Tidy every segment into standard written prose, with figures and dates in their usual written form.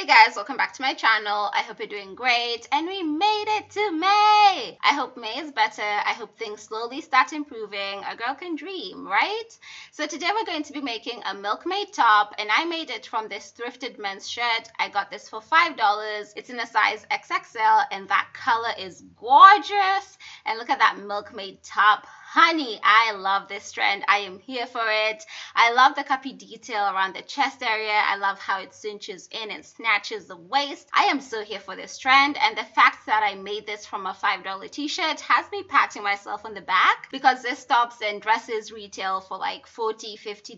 Hey guys, welcome back to my channel. I hope you're doing great and we made it to May. I hope May is better. I hope things slowly start improving. A girl can dream, right? So today we're going to be making a Milkmaid top and I made it from this thrifted men's shirt. I got this for $5. It's in a size XXL and that color is gorgeous. And look at that Milkmaid top. Honey, I love this trend. I am here for it. I love the cuppy detail around the chest area. I love how it cinches in and snatches the waist. I am so here for this trend, and the fact that I made this from a $5 t-shirt has me patting myself on the back because this tops and dresses retail for like $40, $50,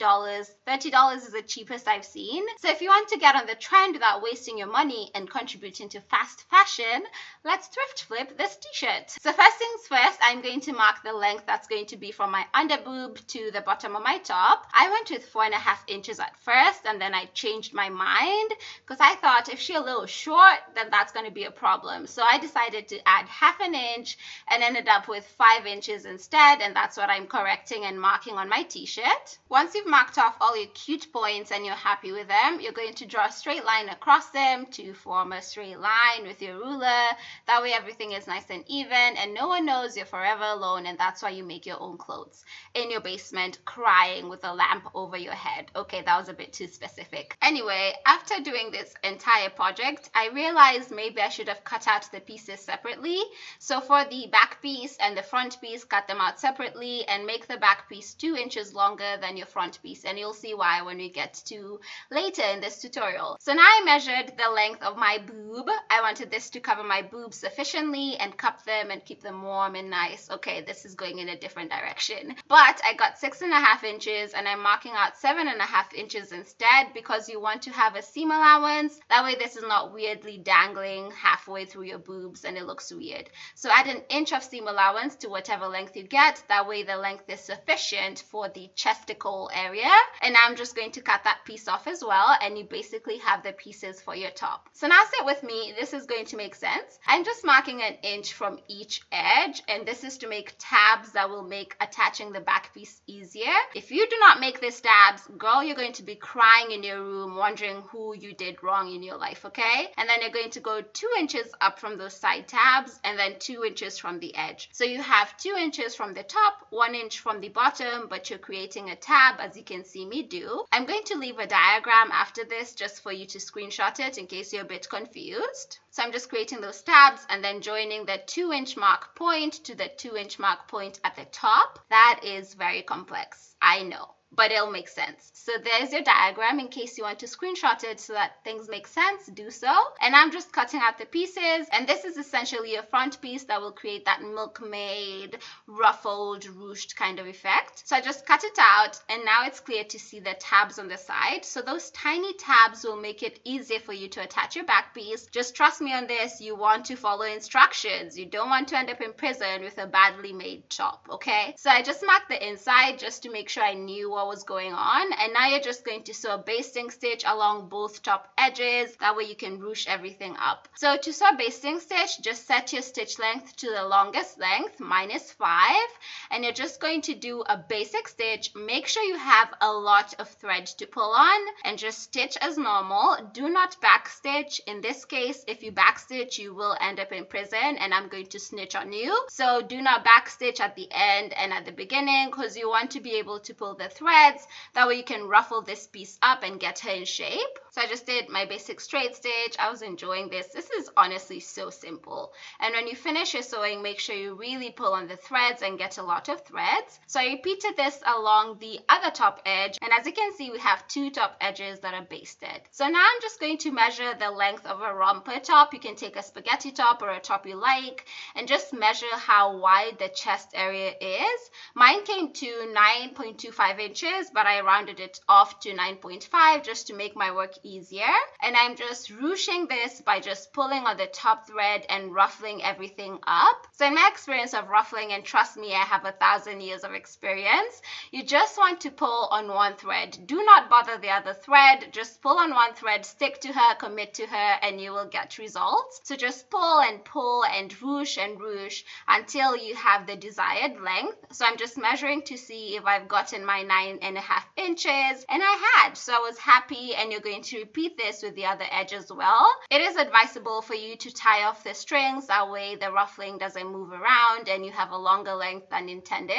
$30 is the cheapest I've seen. So if you want to get on the trend without wasting your money and contributing to fast fashion, let's thrift flip this t-shirt. So first things first, I'm going to mark the length that's going to be from my under boob to the bottom of my top. I went with 4.5 inches at first and then I changed my mind because I thought if she's a little short then that's going to be a problem. So I decided to add 1/2 inch and ended up with 5 inches instead, and that's what I'm correcting and marking on my t-shirt. Once you've marked off all your cute points and you're happy with them, you're going to draw a straight line across them to form a straight line with your ruler. That way everything is nice and even and no one knows you're forever alone, and that's why you make your own clothes in your basement crying with a lamp over your head. Okay, that was a bit too specific. Anyway, after doing this entire project, I realized maybe I should have cut out the pieces separately. So for the back piece and the front piece, cut them out separately and make the back piece 2 inches longer than your front piece, and you'll see why when we get to later in this tutorial. So now I measured the length of my boob. I wanted this to cover my boobs sufficiently and cup them and keep them warm and nice. Okay, this is going in a different direction, but I got 6.5 inches and I'm marking out 7.5 inches instead because you want to have a seam allowance. That way this is not weirdly dangling halfway through your boobs and it looks weird. So add 1 inch of seam allowance to whatever length you get. That way the length is sufficient for the chesticle area, and I'm just going to cut that piece off as well, and you basically have the pieces for your top. So now sit with me, this is going to make sense. I'm just marking 1 inch from each edge, and this is to make tabs that will make attaching the back piece easier. If you do not make these tabs, girl, you're going to be crying in your room wondering who you did wrong in your life, okay? And then you're going to go 2 inches up from those side tabs and then 2 inches from the edge. So you have 2 inches from the top, 1 inch from the bottom, but you're creating a tab as you can see me do. I'm going to leave a diagram after this just for you to screenshot it in case you're a bit confused. So I'm just creating those tabs and then joining the 2 inch mark point to the 2 inch mark point at the top. That is very complex, I know, but it'll make sense. So there's your diagram in case you want to screenshot it so that things make sense, do so. And I'm just cutting out the pieces, and this is essentially a front piece that will create that Milkmaid ruffled, ruched kind of effect. So I just cut it out and now it's clear to see the tabs on the side. So those tiny tabs will make it easier for you to attach your back piece. Just trust me on this, you want to follow instructions. You don't want to end up in prison with a badly made top, okay? So I just marked the inside just to make sure I knew what was going on, and now you're just going to sew a basting stitch along both top edges. That way you can ruche everything up. So to sew a basting stitch, just set your stitch length to the longest length, -5, and you're just going to do a basic stitch. Make sure you have a lot of thread to pull on and just stitch as normal. Do not back stitch. In this case, if you back stitch, you will end up in prison and I'm going to snitch on you. So do not back stitch at the end and at the beginning because you want to be able to pull the threads. That way you can ruffle this piece up and get her in shape. So I just did my basic straight stitch. I was enjoying this. This is honestly so simple. And when you finish your sewing, make sure you really pull on the threads and get a lot of threads. So I repeated this along the other top edge, and as you can see, we have 2 top edges that are basted. So now I'm just going to measure the length of a romper top. You can take a spaghetti top or a top you like and just measure how wide the chest area is. Mine came to 9.25 inches, but I rounded it off to 9.5 just to make my work easier. And I'm just ruching this by just pulling on the top thread and ruffling everything up. So in my experience of ruffling, and trust me, I have 1,000 years of experience, you just want to pull on one thread. Do not bother the other thread. Just pull on one thread, stick to her, commit to her, and you will get results. So just pull and ruche until you have the desired length. So I'm just measuring to see if I've gotten my 9.5 inches, and I had. So I was happy, and you're going to to repeat this with the other edge as well. It is advisable for you to tie off the strings, that way the ruffling doesn't move around and you have a longer length than intended.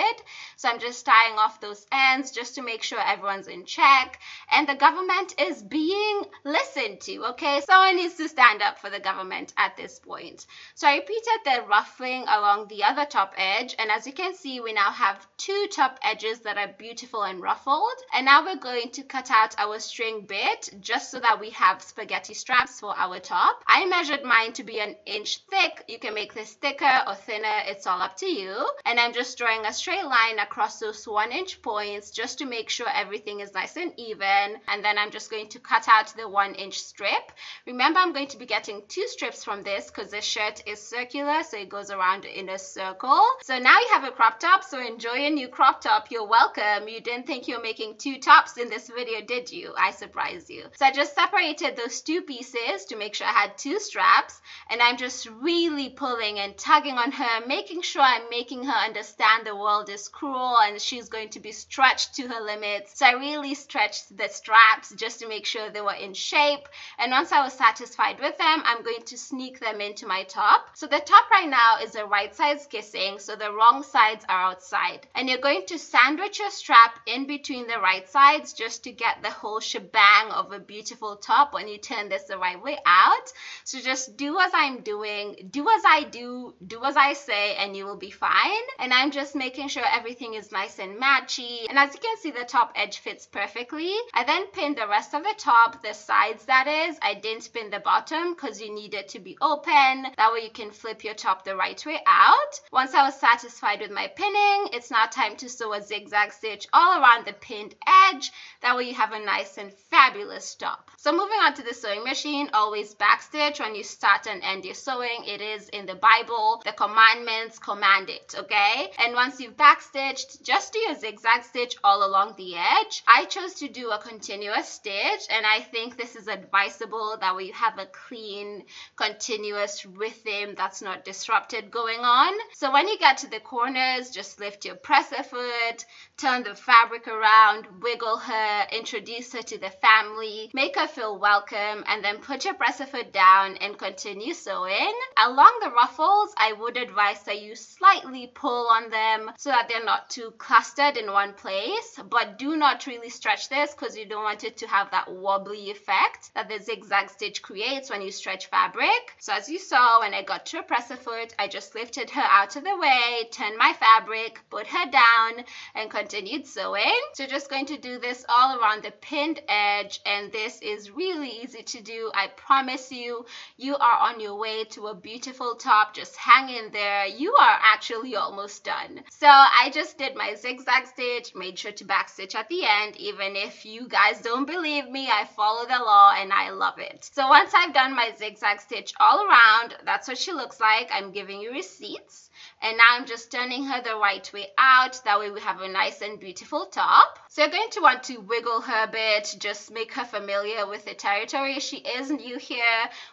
So I'm just tying off those ends just to make sure everyone's in check and the government is being listened to, okay? Someone needs to stand up for the government at this point. So I repeated the ruffling along the other top edge, and as you can see, we now have two top edges that are beautiful and ruffled. And now we're going to cut out our string bit just so that we have spaghetti straps for our top. I measured mine to be 1 inch thick. You can make this thicker or thinner, it's all up to you. And I'm just drawing a straight line across those 1 inch points just to make sure everything is nice and even. And then I'm just going to cut out the 1 inch strip. Remember, I'm going to be getting 2 strips from this because the shirt is circular, so it goes around in a circle. So now you have a crop top, so enjoy your new crop top. You're welcome. You didn't think you were making 2 tops in this video, did you? I surprised you. So I just separated those 2 pieces to make sure I had 2 straps, and I'm just really pulling and tugging on her, making sure I'm making her understand the world is cruel and she's going to be stretched to her limits. So I really stretched the straps just to make sure they were in shape, and once I was satisfied with them, I'm going to sneak them into my top. So the top right now is the right side's kissing, so the wrong sides are outside, and you're going to sandwich your strap in between the right sides just to get the whole shebang of a beautiful top when you turn this the right way out. So just do as I'm doing, do as I do as I say, and you will be fine. And I'm just making sure everything is nice and matchy, and as you can see, the top edge fits perfectly. I then pinned the rest of the top, the sides that is. I didn't pin the bottom because you need it to be open, that way you can flip your top the right way out. Once I was satisfied with my pinning, it's now time to sew a zigzag stitch all around the pinned edge, that way you have a nice and fabulous top. So moving on to the sewing machine, always backstitch when you start and end your sewing. It is in the Bible, the commandments command it, okay? And once you've backstitched, just do your zigzag stitch all along the edge. I chose to do a continuous stitch, and I think this is advisable, that way you have a clean, continuous rhythm that's not disrupted going on. So when you get to the corners, just lift your presser foot, turn the fabric around, wiggle her, introduce her to the family, make her feel welcome, and then put your presser foot down and continue sewing. Along the ruffles, I would advise that you slightly pull on them so that they're not too clustered in one place, but do not really stretch this because you don't want it to have that wobbly effect that the zigzag stitch creates when you stretch fabric. So as you saw, when I got to a presser foot, I just lifted her out of the way, turned my fabric, put her down, and continued sewing. So just going to do this all around the pinned edge, and this is really easy to do. I promise you, you are on your way to a beautiful top. Just hang in there. You are actually almost done. So I just did my zigzag stitch, made sure to backstitch at the end. Even if you guys don't believe me, I follow the law and I love it. So once I've done my zigzag stitch all around, that's what she looks like. I'm giving you receipts. And now I'm just turning her the right way out. That way we have a nice and beautiful top. So you're going to want to wiggle her a bit, just make her familiar with the territory. She is new here.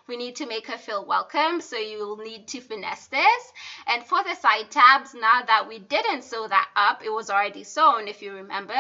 We need to make her feel welcome, so you'll need to finesse this. And for the side tabs, now that we didn't sew that up, it was already sewn, if you remember,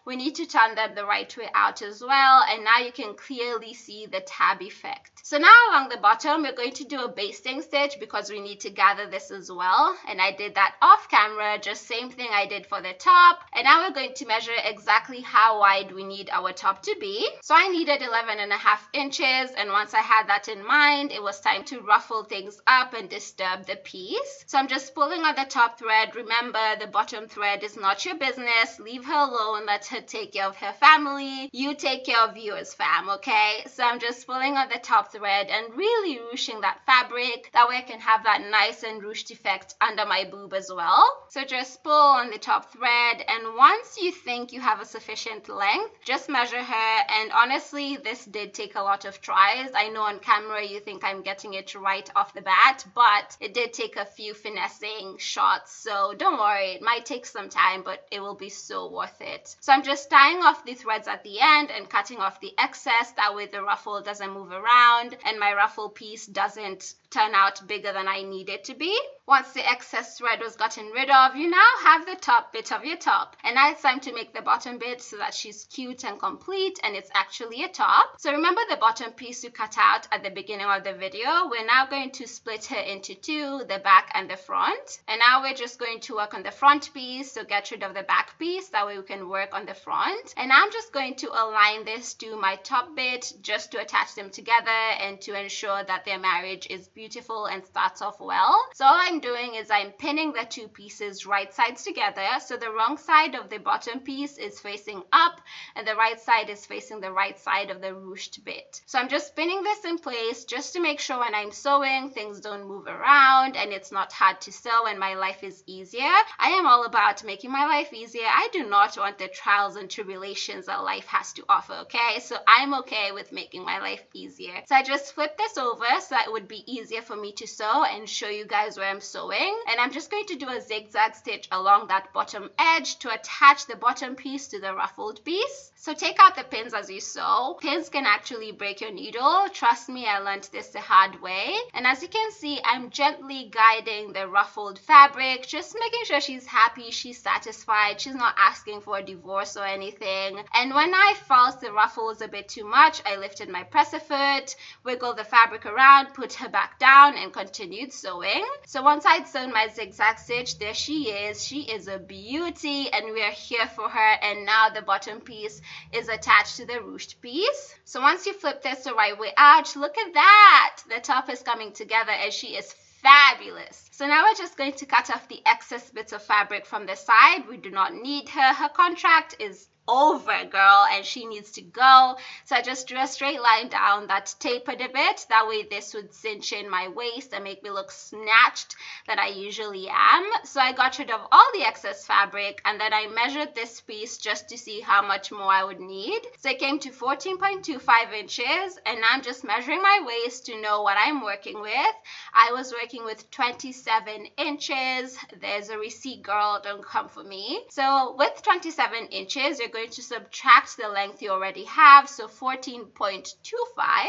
we need to turn them the right way out as well. And now you can clearly see the tab effect. So now along the bottom, we're going to do a basting stitch because we need to gather this as well. And I did that off camera, just same thing I did for the top. And now we're going to measure exactly how wide we need our top to be. So I needed 11.5 inches. And once I had that in mind, it was time to ruffle things up and disturb the piece. So I'm just pulling on the top thread. Remember, the bottom thread is not your business. Leave her alone. Let her take care of her family. You take care of yours, fam, okay? So I'm just pulling on the top thread and really ruching that fabric. That way I can have that nice and ruched effect under my boob as well. So just pull on the top thread, and once you think you have a sufficient length, just measure her. And honestly, this did take a lot of tries. I know on camera you think I'm getting it right off the bat, but it did take a few finessing shots. So don't worry, it might take some time, but it will be so worth it. So I'm just tying off the threads at the end and cutting off the excess. That way the ruffle doesn't move around and my ruffle piece doesn't turn out bigger than I need it to be. Once the excess thread was gotten rid of, you now have the top bit of your top. And now it's time to make the bottom bit so that she's cute and complete and it's actually a top. So remember the bottom piece you cut out at the beginning of the video? We're now going to split her into two, the back and the front. And now we're just going to work on the front piece, so get rid of the back piece, that way we can work on the front. And I'm just going to align this to my top bit just to attach them together and to ensure that their marriage is beautiful and starts off well. So all I'm doing is I'm pinning the two pieces right sides together, so the wrong side of the bottom piece is facing up and the right side is facing the right side of the ruched bit. So I'm just pinning this in place just to make sure when I'm sewing things don't move around and it's not hard to sew and my life is easier. I am all about making my life easier. I do not want the trials and tribulations that life has to offer, okay? So I'm okay with making my life easier. So I just flip this over so that it would be easier for me to sew and show you guys where I'm sewing. And I'm just going to do a zigzag stitch along that bottom edge to attach the bottom piece to the ruffled piece. So take out the pins as you sew. Pins can actually break your needle. Trust me, I learned this the hard way. And as you can see, I'm gently guiding the ruffled fabric, just making sure she's happy, she's satisfied, she's not asking for a divorce or anything. And when I felt the ruffle was a bit too much, I lifted my presser foot, wiggled the fabric around, put her back down, and continued sewing. So once I'd sewn my zigzag stitch, there she is. She is a beauty and we are here for her. And now the bottom piece is attached to the ruched piece. So once you flip this the right way out, look at that. The top is coming together and she is fabulous. So now we're just going to cut off the excess bits of fabric from the side. We do not need her. Her contract is over, girl, and she needs to go. So I just drew a straight line down that tapered a bit. That way this would cinch in my waist and make me look snatched that I usually am. So I got rid of all the excess fabric and then I measured this piece just to see how much more I would need. So it came to 14.25 inches and I'm just measuring my waist to know what I'm working with. I was working with 27 inches. There's a receipt, girl, don't come for me. So with 27 inches, you're going to subtract the length you already have, so 14.25. I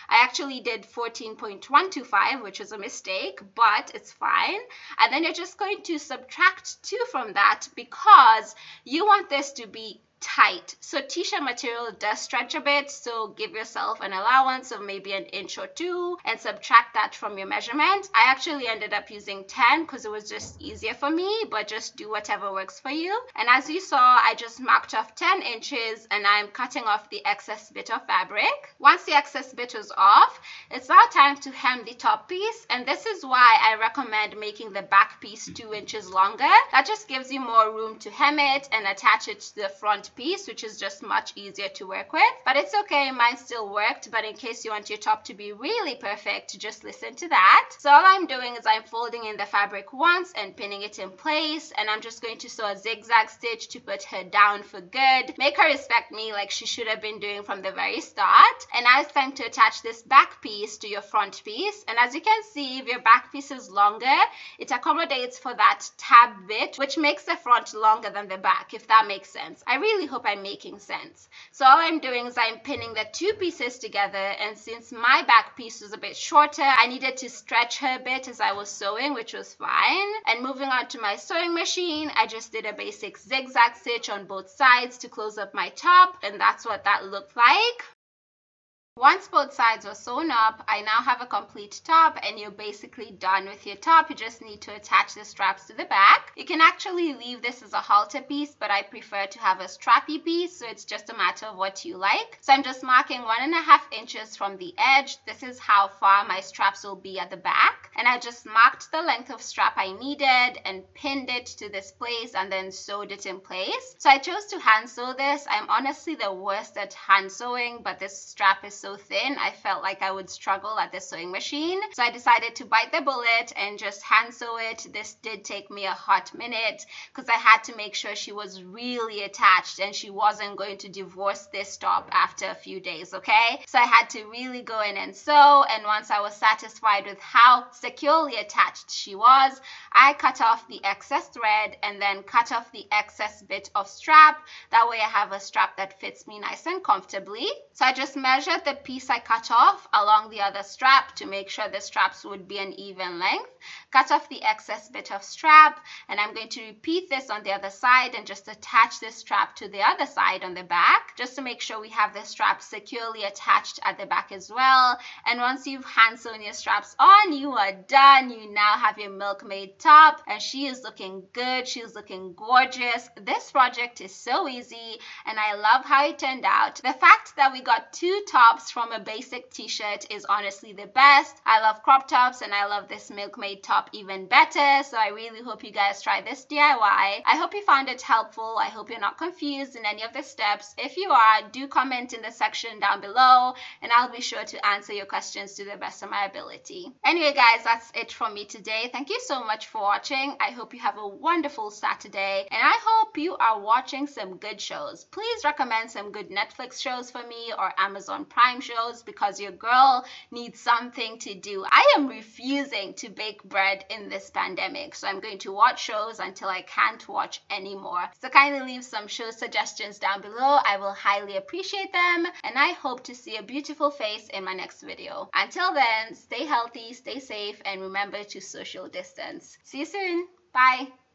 actually did 14.125, which was a mistake, but it's fine. And then you're just going to subtract 2 from that because you want this to be tight. So t-shirt material does stretch a bit, so give yourself an allowance of maybe an inch or 2 and subtract that from your measurement. I actually ended up using 10 because it was just easier for me, but just do whatever works for you. And as you saw, I just marked off 10 inches and I'm cutting off the excess bit of fabric. Once the excess bit was off, it's now time to hem the top piece, and this is why I recommend making the back piece 2 inches longer. That just gives you more room to hem it and attach it to the front piece, which is just much easier to work with. But it's okay, mine still worked, but in case you want your top to be really perfect, just listen to that. So all I'm doing is I'm folding in the fabric once and pinning it in place, and I'm just going to sew a zigzag stitch to put her down for good, make her respect me like she should have been doing from the very start. And now it's time to attach this back piece to your front piece, and as you can see, if your back piece is longer, it accommodates for that tab bit, which makes the front longer than the back, if that makes sense. I really hope I'm making sense. So all I'm doing is I'm pinning the two pieces together, and since my back piece was a bit shorter, I needed to stretch her a bit as I was sewing, which was fine. And moving on to my sewing machine, I just did a basic zigzag stitch on both sides to close up my top, and that's what that looked like. Once both sides are sewn up, I now have a complete top, and you're basically done with your top. You just need to attach the straps to the back. You can actually leave this as a halter piece, but I prefer to have a strappy piece, so it's just a matter of what you like. So I'm just marking 1.5 inches from the edge. This is how far my straps will be at the back. And I just marked the length of strap I needed and pinned it to this place and then sewed it in place. So I chose to hand sew this. I'm honestly the worst at hand sewing, but this strap is so thin, I felt like I would struggle at the sewing machine. So I decided to bite the bullet and just hand sew it. This did take me a hot minute because I had to make sure she was really attached and she wasn't going to divorce this top after a few days, okay? So I had to really go in and sew, and once I was satisfied with how securely attached she was, I cut off the excess thread and then cut off the excess bit of strap. That way I have a strap that fits me nice and comfortably. So I just measured the piece I cut off along the other strap to make sure the straps would be an even length. Cut off the excess bit of strap, and I'm going to repeat this on the other side and just attach this strap to the other side on the back, just to make sure we have the strap securely attached at the back as well. And once you've hand sewn your straps on, you are done. You now have your Milkmaid top, and she is looking good. She's looking gorgeous. This project is so easy, and I love how it turned out. The fact that we got 2 tops from a basic t-shirt is honestly the best. I love crop tops, and I love this Milkmaid top even better, so I really hope you guys try this DIY. I hope you found it helpful. I hope you're not confused in any of the steps. If you are, do comment in the section down below, and I'll be sure to answer your questions to the best of my ability. Anyway guys, that's it from me today. Thank you so much for watching. I hope you have a wonderful Saturday, and I hope you are watching some good shows. Please recommend some good Netflix shows for me or Amazon Prime shows, because your girl needs something to do. I am refusing to bake bread in this pandemic, so I'm going to watch shows until I can't watch anymore. So kindly leave some show suggestions down below. I will highly appreciate them, and I hope to see a beautiful face in my next video. Until then, stay healthy, stay safe, and remember to social distance. See you soon. Bye.